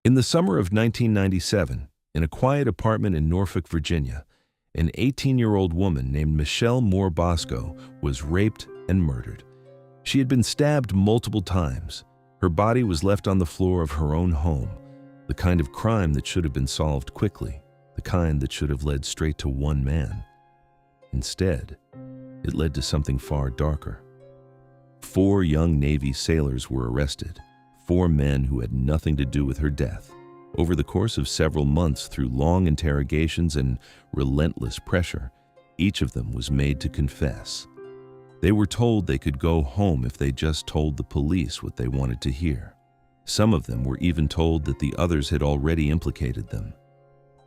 In the summer of 1997, in a quiet apartment in Norfolk, Virginia, an 18-year-old woman named Michelle Moore Bosco was raped and murdered. She had been stabbed multiple times. Her body was left on the floor of her own home, the kind of crime that should have been solved quickly, the kind that should have led straight to one man. Instead, it led to something far darker. 4 young Navy sailors were arrested, 4 men who had nothing to do with her death. Over the course of several months, through long interrogations and relentless pressure, each of them was made to confess. They were told they could go home if they just told the police what they wanted to hear. Some of them were even told that the others had already implicated them.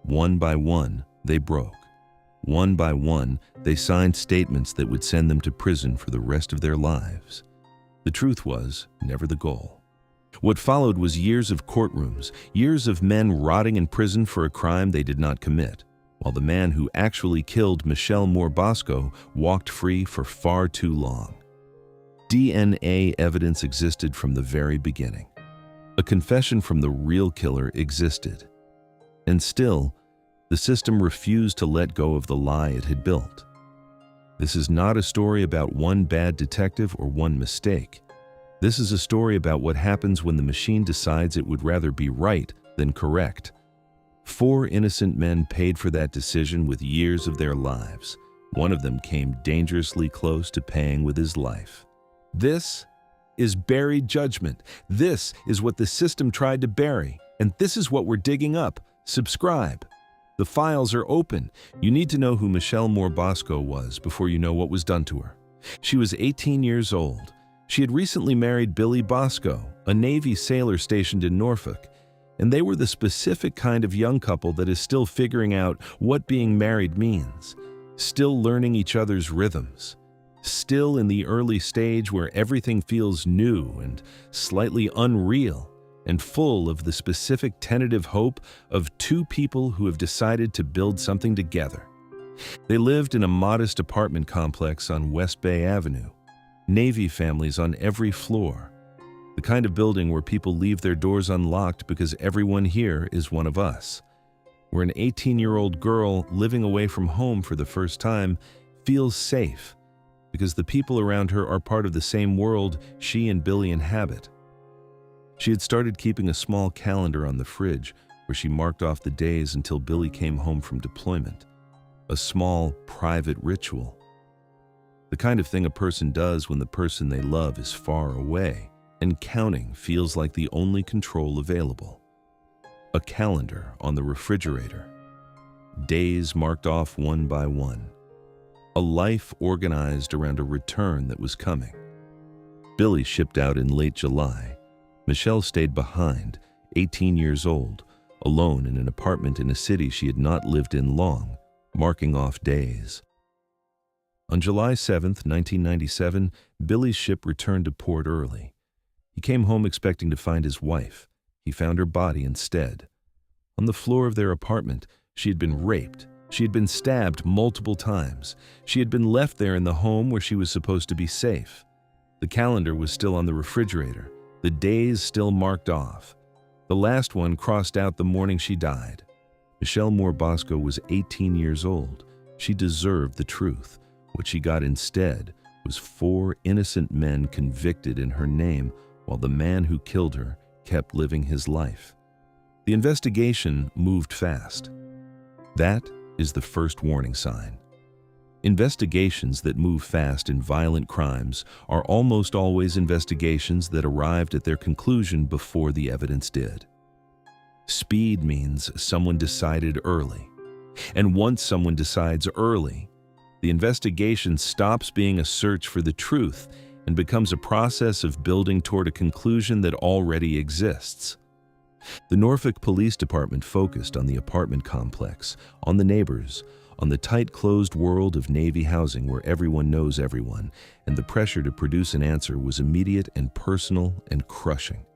One by one, they broke. One by one, they signed statements that would send them to prison for the rest of their lives. The truth was never the goal. What followed was years of courtrooms, years of men rotting in prison for a crime they did not commit, while the man who actually killed Michelle Moore Bosco walked free for far too long. DNA evidence existed from the very beginning. A confession from the real killer existed. And still, the system refused to let go of the lie it had built. This is not a story about one bad detective or one mistake. This is a story about what happens when the machine decides it would rather be right than correct. 4 innocent men paid for that decision with years of their lives. One of them came dangerously close to paying with his life. This is buried judgment. This is what the system tried to bury, and this is what we're digging up. Subscribe. The files are open. You need to know who Michelle Moore Bosco was before you know what was done to her. She was 18 years old. She had recently married Billy Bosco, a Navy sailor stationed in Norfolk, and they were the specific kind of young couple that is still figuring out what being married means, still learning each other's rhythms, still in the early stage where everything feels new and slightly unreal and full of the specific tentative hope of 2 people who have decided to build something together. They lived in a modest apartment complex on West Bay Avenue. Navy families on every floor, the kind of building where people leave their doors unlocked because everyone here is one of us, where an 18-year-old girl living away from home for the first time feels safe because the people around her are part of the same world she and Billy inhabit. She had started keeping a small calendar on the fridge where she marked off the days until Billy came home from deployment, a small, private ritual. The kind of thing a person does when the person they love is far away, and counting feels like the only control available. A calendar on the refrigerator. Days marked off one by one. A life organized around a return that was coming. Billy shipped out in late July. Michelle stayed behind, 18 years old, alone in an apartment in a city she had not lived in long, marking off days. On July 7, 1997, Billy's ship returned to port early. He came home expecting to find his wife. He found her body instead. On the floor of their apartment, she had been raped. She had been stabbed multiple times. She had been left there in the home where she was supposed to be safe. The calendar was still on the refrigerator, the days still marked off. The last one crossed out the morning she died. Michelle Moore Bosco was 18 years old. She deserved the truth. What she got instead was 4 innocent men convicted in her name while the man who killed her kept living his life. The investigation moved fast. That is the first warning sign. Investigations that move fast in violent crimes are almost always investigations that arrived at their conclusion before the evidence did. Speed means someone decided early. And once someone decides early, the investigation stops being a search for the truth and becomes a process of building toward a conclusion that already exists. The Norfolk Police Department focused on the apartment complex, on the neighbors, on the tight closed world of Navy housing where everyone knows everyone, and the pressure to produce an answer was immediate and personal and crushing.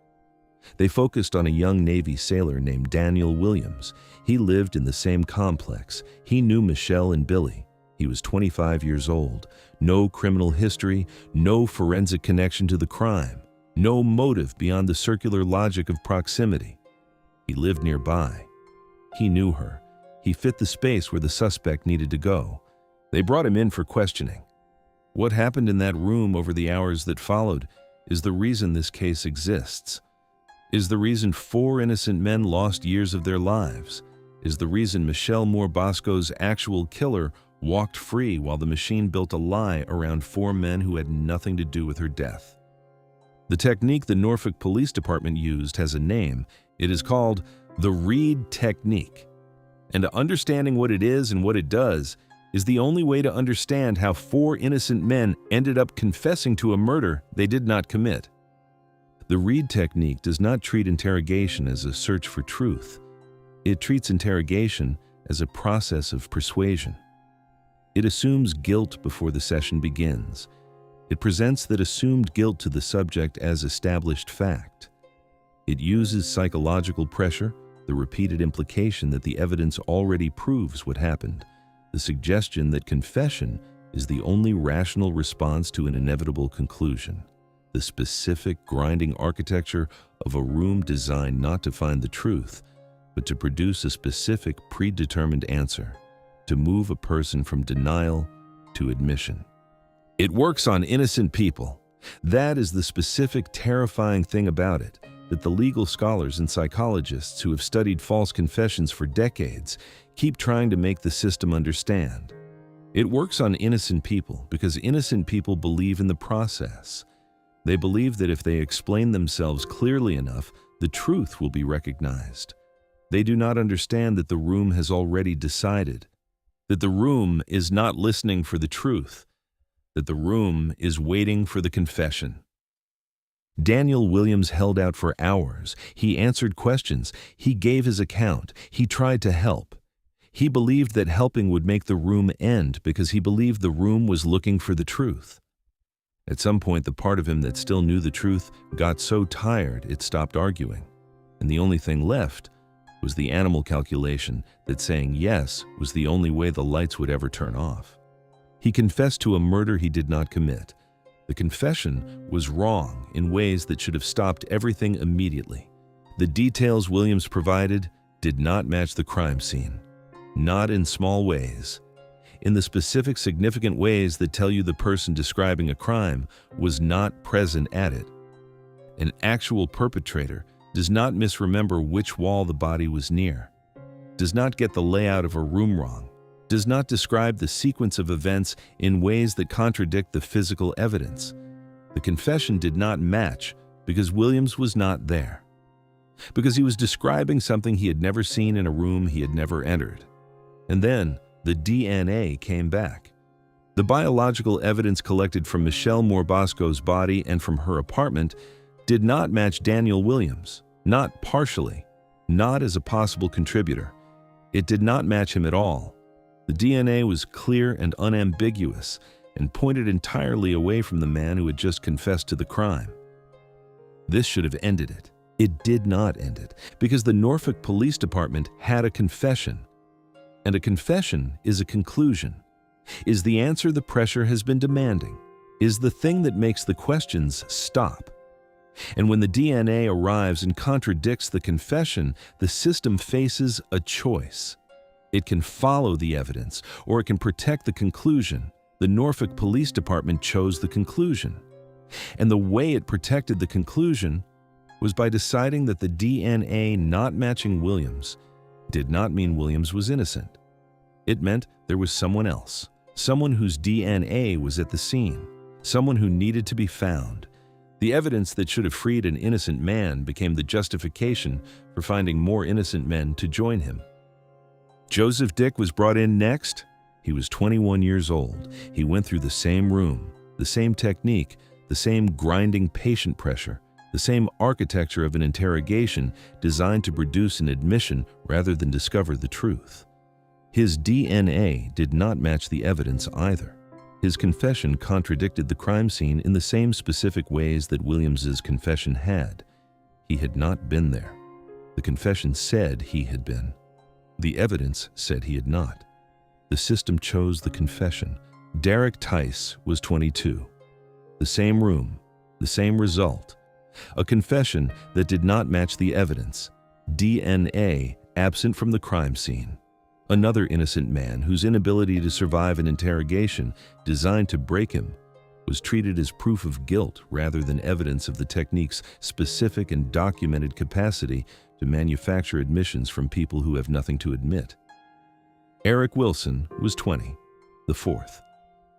They focused on a young Navy sailor named Daniel Williams. He lived in the same complex. He knew Michelle and Billy. He was 25 years old, no criminal history, no forensic connection to the crime, no motive beyond the circular logic of proximity. He lived nearby. He knew her. He fit the space where the suspect needed to go. They brought him in for questioning. What happened in that room over the hours that followed is the reason this case exists. Is the reason 4 innocent men lost years of their lives. Is the reason Michelle Moore Bosco's actual killer walked free while the machine built a lie around 4 men who had nothing to do with her death. The technique the Norfolk Police Department used has a name. It is called the Reed Technique. And understanding what it is and what it does is the only way to understand how 4 innocent men ended up confessing to a murder they did not commit. The Reed Technique does not treat interrogation as a search for truth. It treats interrogation as a process of persuasion. It assumes guilt before the session begins. It presents that assumed guilt to the subject as established fact. It uses psychological pressure, the repeated implication that the evidence already proves what happened, the suggestion that confession is the only rational response to an inevitable conclusion, the specific grinding architecture of a room designed not to find the truth, but to produce a specific predetermined answer, to move a person from denial to admission. It works on innocent people. That is the specific terrifying thing about it, that the legal scholars and psychologists who have studied false confessions for decades keep trying to make the system understand. It works on innocent people because innocent people believe in the process. They believe that if they explain themselves clearly enough, the truth will be recognized. They do not understand that the room has already decided, that the room is not listening for the truth, that the room is waiting for the confession. Daniel Williams held out for hours. He answered questions. He gave his account. He tried to help. He believed that helping would make the room end because he believed the room was looking for the truth. At some point, the part of him that still knew the truth got so tired it stopped arguing, and the only thing left was the animal calculation that saying yes was the only way the lights would ever turn off. He confessed to a murder he did not commit. The confession was wrong in ways that should have stopped everything immediately. The details Williams provided did not match the crime scene, not in small ways. In the specific significant ways that tell you the person describing a crime was not present at it. An actual perpetrator does not misremember which wall the body was near, does not get the layout of a room wrong, does not describe the sequence of events in ways that contradict the physical evidence. The confession did not match because Williams was not there, because he was describing something he had never seen in a room he had never entered. And then the DNA came back. The biological evidence collected from Michelle Moore Bosco's body and from her apartment did not match Daniel Williams, not partially, not as a possible contributor. It did not match him at all. The DNA was clear and unambiguous and pointed entirely away from the man who had just confessed to the crime. This should have ended it. It did not end it because the Norfolk Police Department had a confession. And a confession is a conclusion, is the answer the pressure has been demanding, is the thing that makes the questions stop. And when the DNA arrives and contradicts the confession, the system faces a choice. It can follow the evidence, or it can protect the conclusion. The Norfolk Police Department chose the conclusion. And the way it protected the conclusion was by deciding that the DNA not matching Williams did not mean Williams was innocent. It meant there was someone else, someone whose DNA was at the scene, someone who needed to be found. The evidence that should have freed an innocent man became the justification for finding more innocent men to join him. Joseph Dick was brought in next. He was 21 years old. He went through the same room, the same technique, the same grinding patient pressure, the same architecture of an interrogation designed to produce an admission rather than discover the truth. His DNA did not match the evidence either. His confession contradicted the crime scene in the same specific ways that Williams's confession had. He had not been there. The confession said he had been. The evidence said he had not. The system chose the confession. Derek Tice was 22. The same room, the same result. A confession that did not match the evidence. DNA absent from the crime scene. Another innocent man whose inability to survive an interrogation designed to break him was treated as proof of guilt rather than evidence of the technique's specific and documented capacity to manufacture admissions from people who have nothing to admit. Eric Wilson was 20, the fourth.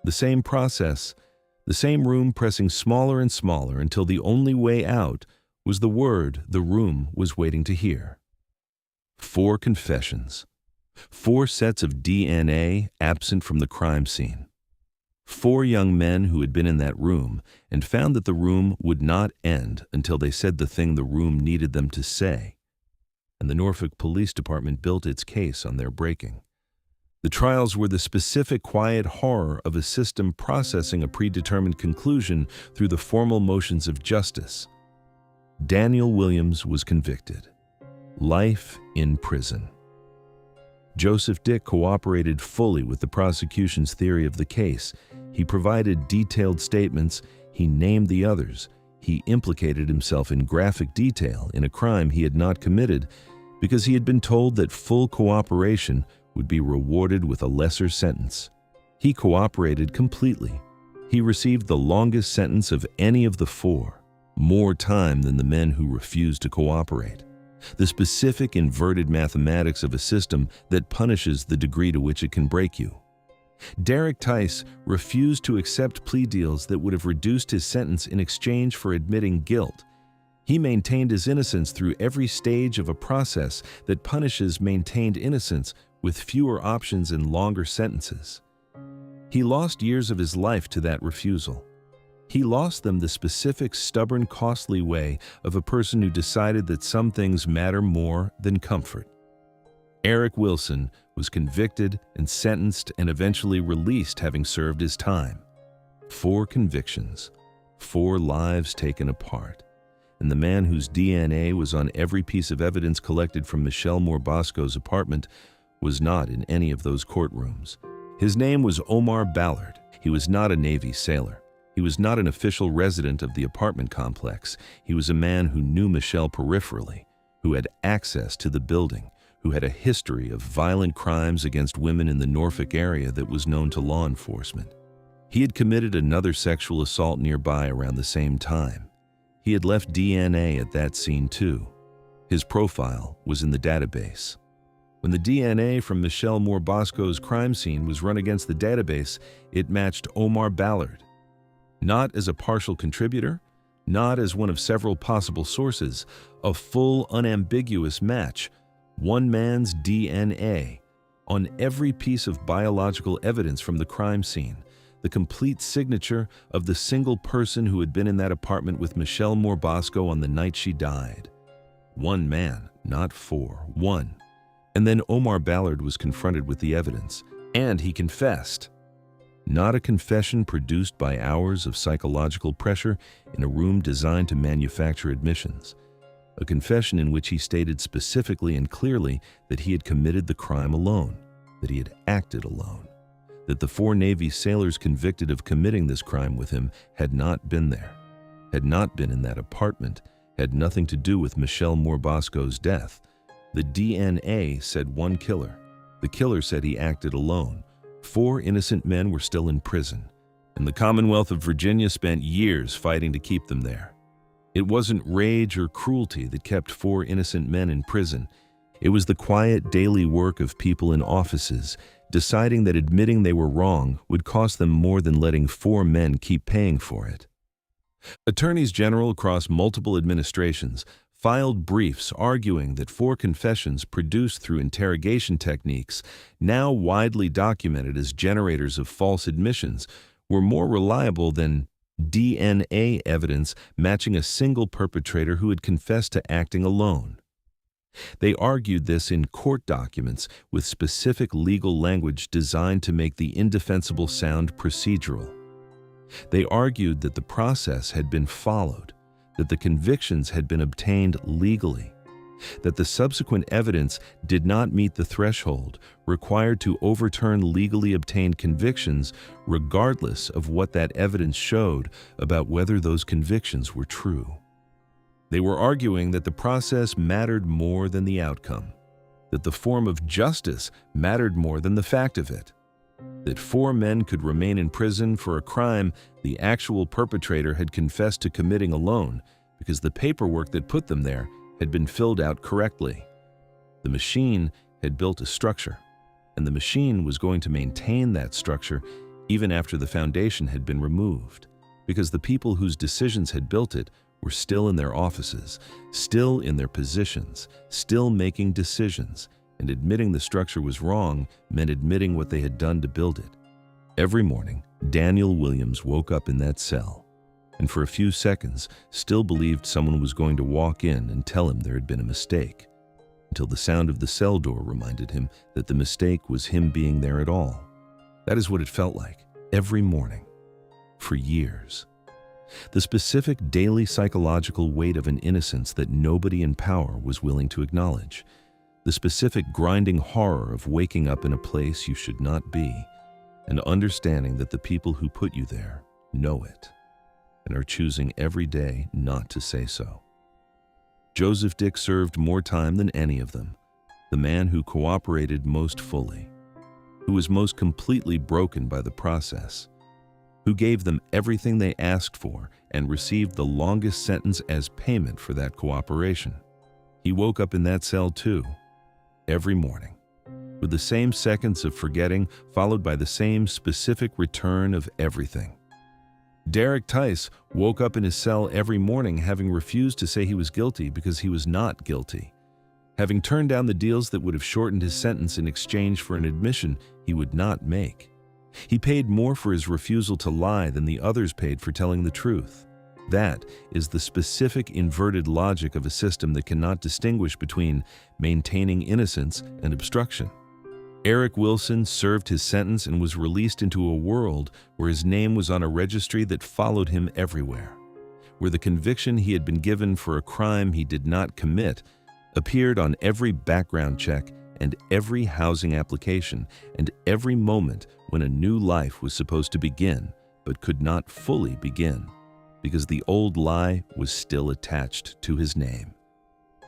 The same process, the same room pressing smaller and smaller until the only way out was the word the room was waiting to hear. 4 confessions. 4 sets of DNA absent from the crime scene. 4 young men who had been in that room and found that the room would not end until they said the thing the room needed them to say. And the Norfolk Police Department built its case on their breaking. The trials were the specific quiet horror of a system processing a predetermined conclusion through the formal motions of justice. Daniel Williams was convicted. Life in prison. Joseph Dick cooperated fully with the prosecution's theory of the case. He provided detailed statements, he named the others, he implicated himself in graphic detail in a crime he had not committed because he had been told that full cooperation would be rewarded with a lesser sentence. He cooperated completely. He received the longest sentence of any of the 4, more time than the men who refused to cooperate. The specific inverted mathematics of a system that punishes the degree to which it can break you. Derek Tice refused to accept plea deals that would have reduced his sentence in exchange for admitting guilt. He maintained his innocence through every stage of a process that punishes maintained innocence with fewer options and longer sentences. He lost years of his life to that refusal. He lost them the specific, stubborn, costly way of a person who decided that some things matter more than comfort. Eric Wilson was convicted and sentenced and eventually released, having served his time. 4 convictions, 4 lives taken apart. And the man whose DNA was on every piece of evidence collected from Michelle Moore-Bosco's apartment was not in any of those courtrooms. His name was Omar Ballard. He was not a Navy sailor. He was not an official resident of the apartment complex. He was a man who knew Michelle peripherally, who had access to the building, who had a history of violent crimes against women in the Norfolk area that was known to law enforcement. He had committed another sexual assault nearby around the same time. He had left DNA at that scene too. His profile was in the database. When the DNA from Michelle Moore-Bosco's crime scene was run against the database, it matched Omar Ballard. Not as a partial contributor, not as one of several possible sources, a full, unambiguous match, one man's DNA, on every piece of biological evidence from the crime scene, the complete signature of the single person who had been in that apartment with Michelle Moore-Bosco on the night she died. One man, not 4, one. And then Omar Ballard was confronted with the evidence, and he confessed. Not a confession produced by hours of psychological pressure in a room designed to manufacture admissions. A confession in which he stated specifically and clearly that he had committed the crime alone, that he had acted alone, that the 4 Navy sailors convicted of committing this crime with him had not been there, had not been in that apartment, had nothing to do with Michelle Moore-Bosco's death. The DNA said one killer. The killer said he acted alone. 4 innocent men were still in prison, and the Commonwealth of Virginia spent years fighting to keep them there. It wasn't rage or cruelty that kept 4 innocent men in prison. It was the quiet daily work of people in offices, deciding that admitting they were wrong would cost them more than letting 4 men keep paying for it. Attorneys general across multiple administrations filed briefs arguing that 4 confessions produced through interrogation techniques, now widely documented as generators of false admissions, were more reliable than DNA evidence matching a single perpetrator who had confessed to acting alone. They argued this in court documents with specific legal language designed to make the indefensible sound procedural. They argued that the process had been followed, that the convictions had been obtained legally, that the subsequent evidence did not meet the threshold required to overturn legally obtained convictions, regardless of what that evidence showed about whether those convictions were true. They were arguing that the process mattered more than the outcome, that the form of justice mattered more than the fact of it, that 4 men could remain in prison for a crime the actual perpetrator had confessed to committing alone because the paperwork that put them there had been filled out correctly. The machine had built a structure, and the machine was going to maintain that structure even after the foundation had been removed, because the people whose decisions had built it were still in their offices, still in their positions, still making decisions, and admitting the structure was wrong meant admitting what they had done to build it. Every morning, Daniel Williams woke up in that cell, and for a few seconds still believed someone was going to walk in and tell him there had been a mistake, until the sound of the cell door reminded him that the mistake was him being there at all. That is what it felt like, every morning, for years. The specific daily psychological weight of an innocence that nobody in power was willing to acknowledge. The specific grinding horror of waking up in a place you should not be, and understanding that the people who put you there know it, and are choosing every day not to say so. Joseph Dick served more time than any of them, the man who cooperated most fully, who was most completely broken by the process, who gave them everything they asked for and received the longest sentence as payment for that cooperation. He woke up in that cell too, every morning, with the same seconds of forgetting followed by the same specific return of everything. Derek Tice woke up in his cell every morning having refused to say he was guilty because he was not guilty, having turned down the deals that would have shortened his sentence in exchange for an admission he would not make. He paid more for his refusal to lie than the others paid for telling the truth. That is the specific inverted logic of a system that cannot distinguish between maintaining innocence and obstruction. Eric Wilson served his sentence and was released into a world where his name was on a registry that followed him everywhere, where the conviction he had been given for a crime he did not commit appeared on every background check and every housing application and every moment when a new life was supposed to begin but could not fully begin because the old lie was still attached to his name.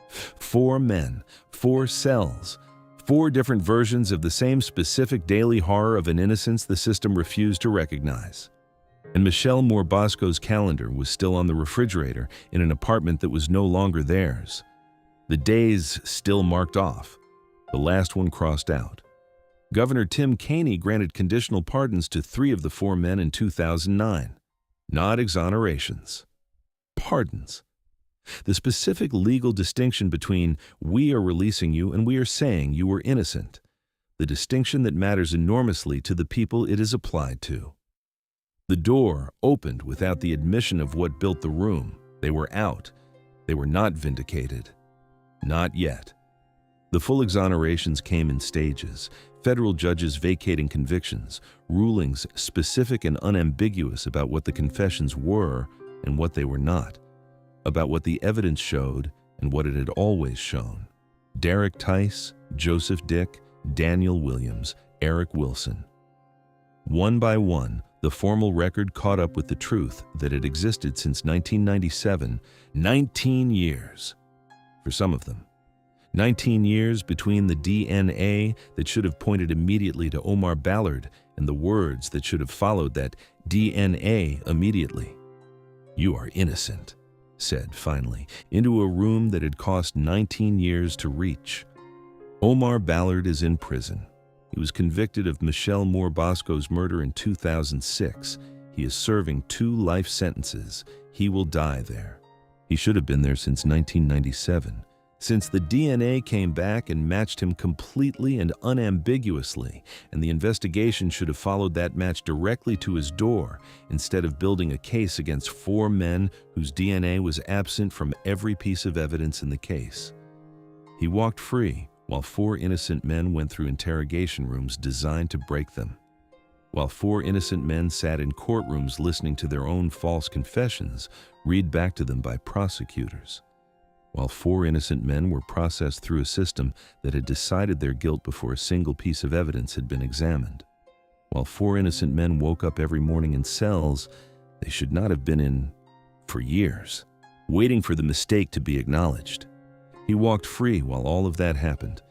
4 men, 4 cells, 4 different versions of the same specific daily horror of an innocence the system refused to recognize. And Michelle Moore Bosco's calendar was still on the refrigerator in an apartment that was no longer theirs. The days still marked off, the last one crossed out. Governor Tim Kaine granted conditional pardons to 3 of the 4 men in 2009. Not exonerations, pardons. The specific legal distinction between we are releasing you and we are saying you were innocent. The distinction that matters enormously to the people it is applied to. The door opened without the admission of what built the room. They were out. They were not vindicated. Not yet. The full exonerations came in stages. Federal judges vacating convictions, rulings specific and unambiguous about what the confessions were and what they were not, about what the evidence showed and what it had always shown. Derek Tice, Joseph Dick, Daniel Williams, Eric Wilson. One by one, the formal record caught up with the truth that had existed since 1997, 19 years. For some of them. 19 years between the DNA that should have pointed immediately to Omar Ballard and the words that should have followed that DNA immediately. "You are innocent," said finally, into a room that had cost 19 years to reach. Omar Ballard is in prison. He was convicted of Michelle Moore Bosco's murder in 2006. He is serving 2 life sentences. He will die there. He should have been there since 1997. Since the DNA came back and matched him completely and unambiguously, and the investigation should have followed that match directly to his door, instead of building a case against 4 men whose DNA was absent from every piece of evidence in the case. He walked free, while 4 innocent men went through interrogation rooms designed to break them. While 4 innocent men sat in courtrooms listening to their own false confessions read back to them by prosecutors. While 4 innocent men were processed through a system that had decided their guilt before a single piece of evidence had been examined. While 4 innocent men woke up every morning in cells they should not have been in for years. waiting for the mistake to be acknowledged. He walked free while all of that happened,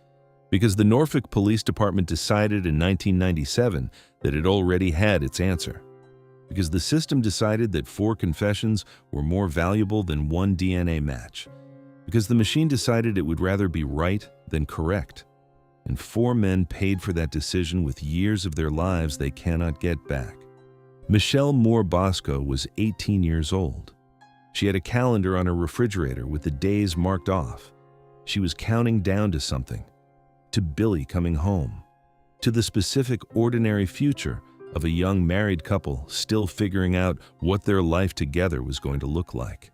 because the Norfolk Police Department decided in 1997 that it already had its answer. Because the system decided that 4 confessions were more valuable than 1 DNA match. Because the machine decided it would rather be right than correct. And 4 men paid for that decision with years of their lives they cannot get back. Michelle Moore Bosco was 18 years old. She had a calendar on her refrigerator with the days marked off. She was counting down to something, to Billy coming home, to the specific ordinary future of a young married couple still figuring out what their life together was going to look like.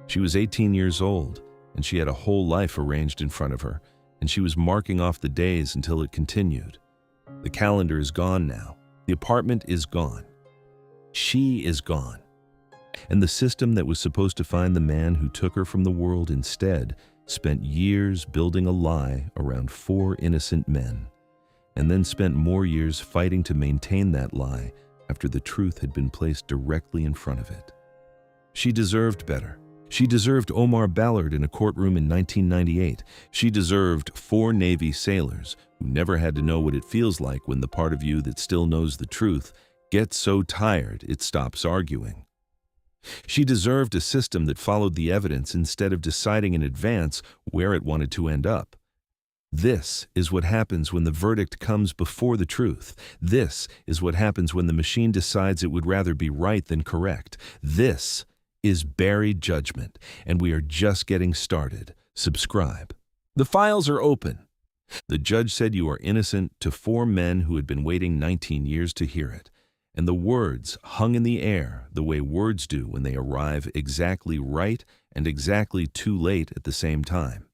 She was 18 years old, and she had a whole life arranged in front of her, and she was marking off the days until it continued. The calendar is gone now. The apartment is gone. She is gone. And the system that was supposed to find the man who took her from the world instead spent years building a lie around 4 innocent men, and then spent more years fighting to maintain that lie after the truth had been placed directly in front of it. She deserved better. She deserved Omar Ballard in a courtroom in 1998. She deserved 4 Navy sailors who never had to know what it feels like when the part of you that still knows the truth gets so tired it stops arguing. She deserved a system that followed the evidence instead of deciding in advance where it wanted to end up. This is what happens when the verdict comes before the truth. This is what happens when the machine decides it would rather be right than correct. This is buried judgment, and we are just getting started. Subscribe. The files are open. The judge said you are innocent to 4 men who had been waiting 19 years to hear it. And the words hung in the air the way words do when they arrive exactly right and exactly too late at the same time.